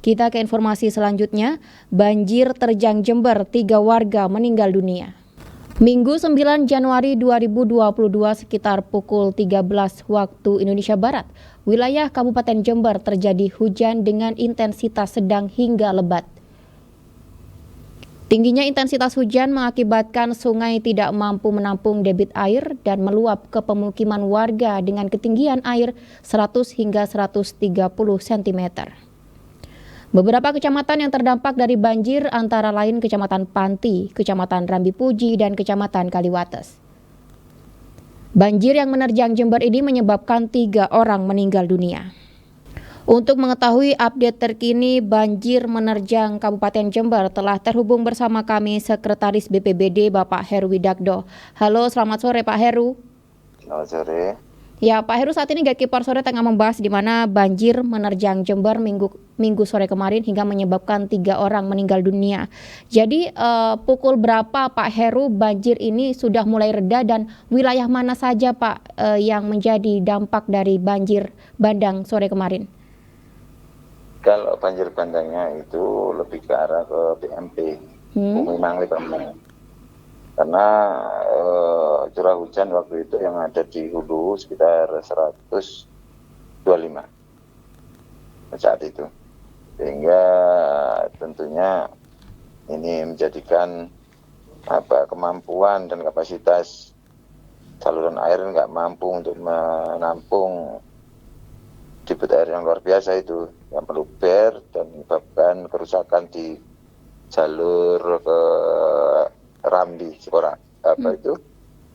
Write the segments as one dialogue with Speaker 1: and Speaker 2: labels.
Speaker 1: Kita ke informasi selanjutnya, banjir terjang Jember, 3 warga meninggal dunia. Minggu 9 Januari 2022 sekitar pukul 13 waktu Indonesia Barat, wilayah Kabupaten Jember terjadi hujan dengan intensitas sedang hingga lebat. Tingginya intensitas hujan mengakibatkan sungai tidak mampu menampung debit air dan meluap ke pemukiman warga dengan ketinggian air 100 hingga 130 cm. Beberapa kecamatan yang terdampak dari banjir antara lain Kecamatan Panti, Kecamatan Rambi Puji, dan Kecamatan Kaliwates. Banjir yang menerjang Jember ini menyebabkan 3 orang meninggal dunia. Untuk mengetahui update terkini banjir menerjang Kabupaten Jember telah terhubung bersama kami Sekretaris BPBD Bapak Heru Widakdo. Halo, selamat sore Pak Heru.
Speaker 2: Selamat sore.
Speaker 1: Ya, Pak Heru, saat ini Gakimpar Sore tengah membahas di mana banjir menerjang Jember minggu sore kemarin hingga menyebabkan 3 orang meninggal dunia. Jadi pukul berapa Pak Heru banjir ini sudah mulai reda dan wilayah mana saja Pak yang menjadi dampak dari banjir bandang sore kemarin?
Speaker 2: Kalau banjir bandangnya itu lebih ke arah ke BMP, Bumi Mangli Permai. Karena curah hujan waktu itu yang ada di hulu sekitar 125 saat itu. Sehingga tentunya ini menjadikan kemampuan dan kapasitas saluran air nggak mampu untuk menampung debit air yang luar biasa itu, yang meluber dan menyebabkan kerusakan di jalur ke Rambi, itu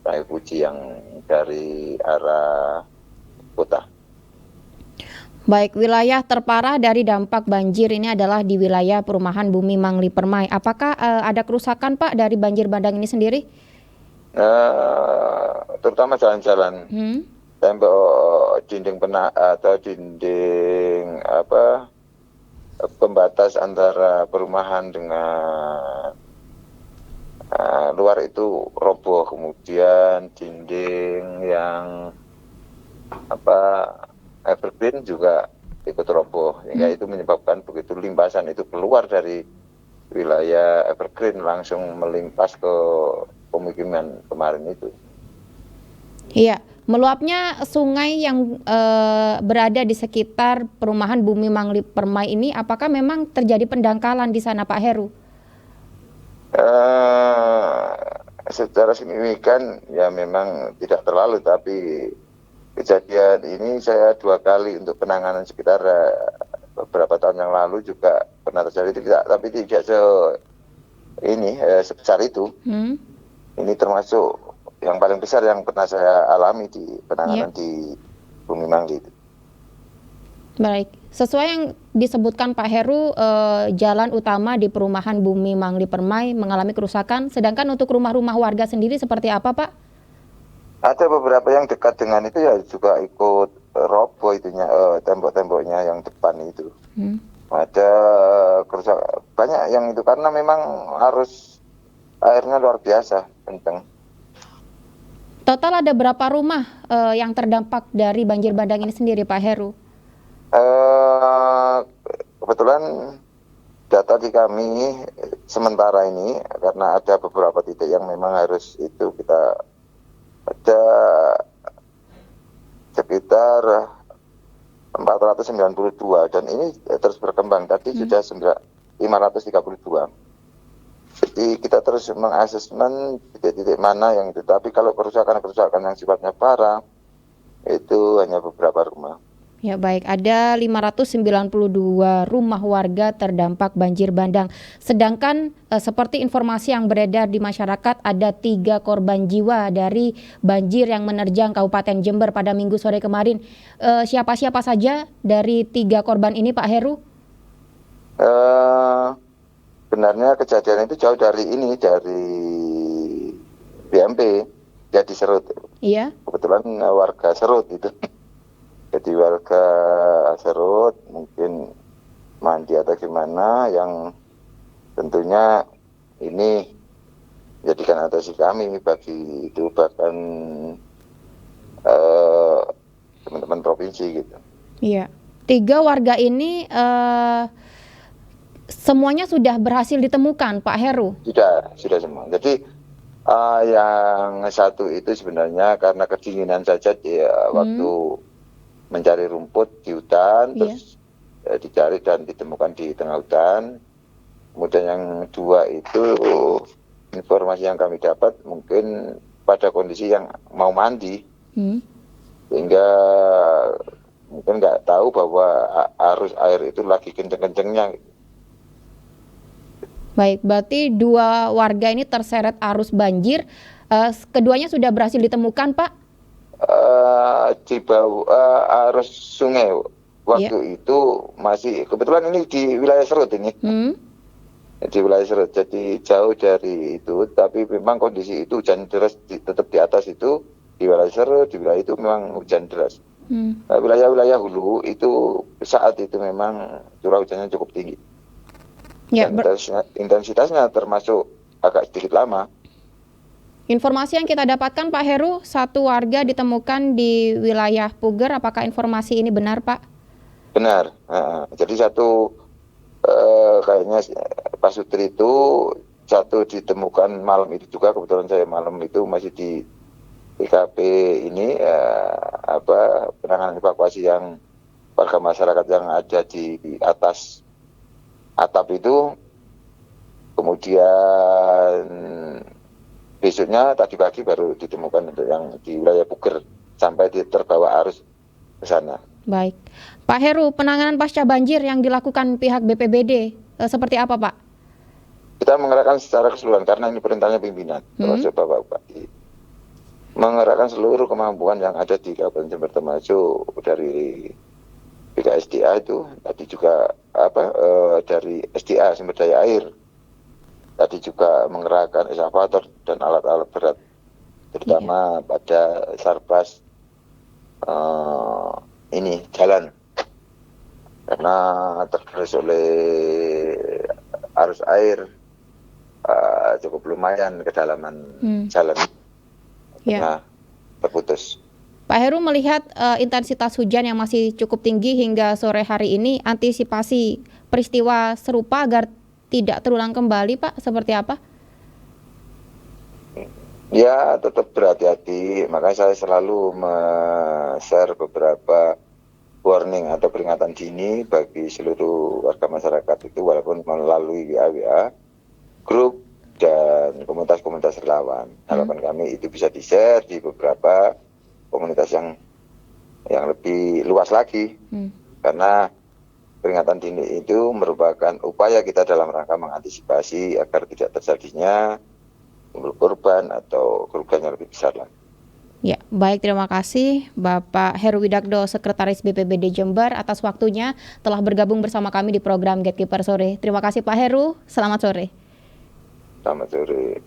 Speaker 2: Rambi Puji yang dari arah kota.
Speaker 1: Baik, wilayah terparah dari dampak banjir ini adalah di wilayah perumahan Bumi Mangli Permai. Apakah ada kerusakan Pak dari banjir bandang ini sendiri?
Speaker 2: Terutama jalan-jalan, tembok, dinding atau dinding pembatas antara perumahan dengan luar itu roboh, kemudian dinding yang evergreen juga ikut roboh, hingga itu menyebabkan begitu limpasan itu keluar dari wilayah evergreen langsung melimpas ke pemukiman kemarin itu.
Speaker 1: Iya, meluapnya sungai yang berada di sekitar perumahan Bumi Mangli Permai ini, apakah memang terjadi pendangkalan di sana Pak Heru?
Speaker 2: Secara signifikan ya memang tidak terlalu, tapi kejadian ini saya 2 kali untuk penanganan sekitar beberapa tahun yang lalu juga pernah terjadi, tapi tidak sebesar itu. Ini termasuk yang paling besar yang pernah saya alami di penanganan di Bumi Mangli itu.
Speaker 1: Baik, sesuai yang disebutkan Pak Heru, jalan utama di perumahan Bumi Mangli Permai mengalami kerusakan, sedangkan untuk rumah-rumah warga sendiri seperti apa Pak?
Speaker 2: Ada beberapa yang dekat dengan itu ya juga ikut roboh itunya, tembok-temboknya yang depan itu. Ada kerusakan banyak yang itu karena memang arus airnya luar biasa kencang.
Speaker 1: Total ada berapa rumah yang terdampak dari banjir bandang ini sendiri Pak Heru?
Speaker 2: Kebetulan data di kami sementara ini, karena ada beberapa titik yang memang harus itu kita ada sekitar 492 dan ini terus berkembang. Tadi sudah 532. Jadi kita terus mengasesmen titik-titik mana yang itu. Tapi kalau kerusakan yang sifatnya parah itu hanya beberapa rumah.
Speaker 1: Ya baik, ada 592 rumah warga terdampak banjir bandang. Sedangkan seperti informasi yang beredar di masyarakat, ada 3 korban jiwa dari banjir yang menerjang Kabupaten Jember pada Minggu sore kemarin. Siapa-siapa saja dari 3 korban ini Pak Heru?
Speaker 2: Sebenarnya kejadian itu jauh dari BMP, jadi Serut.
Speaker 1: Iya.
Speaker 2: Kebetulan warga Serut itu. Jadi warga Serut mungkin mandi atau gimana yang tentunya ini jadikan atensi kami bagi itu bahkan teman-teman provinsi gitu.
Speaker 1: Iya. 3 warga ini Semuanya sudah berhasil ditemukan, Pak Heru?
Speaker 2: Sudah semua. Jadi yang satu itu sebenarnya karena kedinginan saja dia waktu mencari rumput di hutan, terus dicari dan ditemukan di tengah hutan. Kemudian yang dua itu informasi yang kami dapat mungkin pada kondisi yang mau mandi, sehingga mungkin nggak tahu bahwa arus air itu lagi kenceng-kencengnya.
Speaker 1: Baik, berarti dua warga ini terseret arus banjir. Keduanya sudah berhasil ditemukan, Pak?
Speaker 2: Di bawah arus sungai waktu itu masih, kebetulan ini di wilayah Serut ini. Di wilayah Serut, jadi jauh dari itu, tapi memang kondisi itu hujan deras tetap di atas itu, di wilayah Serut, di wilayah itu memang hujan deras. Wilayah-wilayah hulu itu saat itu memang curah hujannya cukup tinggi. Intensitasnya termasuk agak sedikit lama.
Speaker 1: Informasi yang kita dapatkan, Pak Heru, satu warga ditemukan di wilayah Puger. Apakah informasi ini benar, Pak?
Speaker 2: Benar. Jadi satu kayaknya Pak Sutri itu satu ditemukan malam itu juga, kebetulan saya malam itu masih di TKP ini penanganan evakuasi yang warga masyarakat yang ada di atas atap itu. Kemudian besoknya tadi pagi baru ditemukan untuk yang di wilayah Puger sampai terbawa arus ke sana.
Speaker 1: Baik, Pak Heru, penanganan pasca banjir yang dilakukan pihak BPBD seperti apa, Pak?
Speaker 2: Kita mengerahkan secara keseluruhan karena ini perintahnya pimpinan, termasuk Bapak Bupati, mengerahkan seluruh kemampuan yang ada di Kabupaten Jember, termasuk dari BKSDA itu, tadi juga dari SDA sumber daya air, tadi juga mengerahkan eskavator dan alat-alat berat, terutama pada Sarbas ini jalan, karena tergerus oleh arus air cukup lumayan kedalaman jalan, karena terputus.
Speaker 1: Pak Heru, melihat intensitas hujan yang masih cukup tinggi hingga sore hari ini, antisipasi peristiwa serupa agar tidak terulang kembali, Pak, seperti apa?
Speaker 2: Ya, tetap berhati-hati. Makanya saya selalu share beberapa warning atau peringatan dini bagi seluruh warga masyarakat itu, walaupun melalui WA grup dan komunitas-komunitas relawan. Harapan kami itu bisa di-share di beberapa komunitas yang lebih luas lagi, karena peringatan dini itu merupakan upaya kita dalam rangka mengantisipasi agar tidak terjadinya korban atau kerugian yang lebih besar lagi.
Speaker 1: Ya, baik, terima kasih Bapak Heru Widakdo, Sekretaris BPBD Jember, atas waktunya telah bergabung bersama kami di program Gatekeeper Sore. Terima kasih Pak Heru, selamat sore.
Speaker 2: Selamat sore.